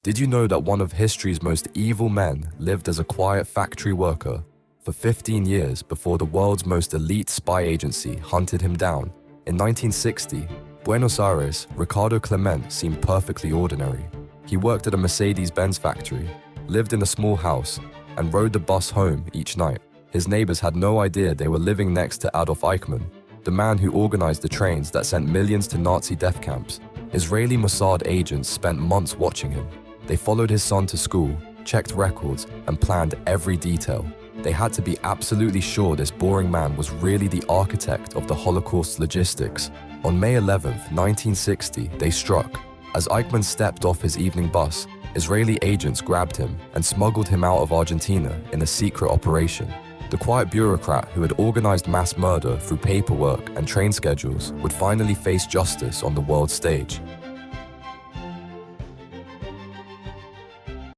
Did you know that one of history's most evil men lived as a quiet factory worker for 15 years before the world's most elite spy agency hunted him down? In 1960, Buenos Aires, Ricardo Clement seemed perfectly ordinary. He worked at a Mercedes-Benz factory, lived in a small house, and rode the bus home each night. His neighbors had no idea they were living next to Adolf Eichmann, the man who organized the trains that sent millions to Nazi death camps. Israeli Mossad agents spent months watching him. They followed his son to school, checked records, and planned every detail. They had to be absolutely sure this boring man was really the architect of the Holocaust's logistics. On May 11, 1960, they struck. As Eichmann stepped off his evening bus, Israeli agents grabbed him and smuggled him out of Argentina in a secret operation. The quiet bureaucrat who had organized mass murder through paperwork and train schedules would finally face justice on the world stage.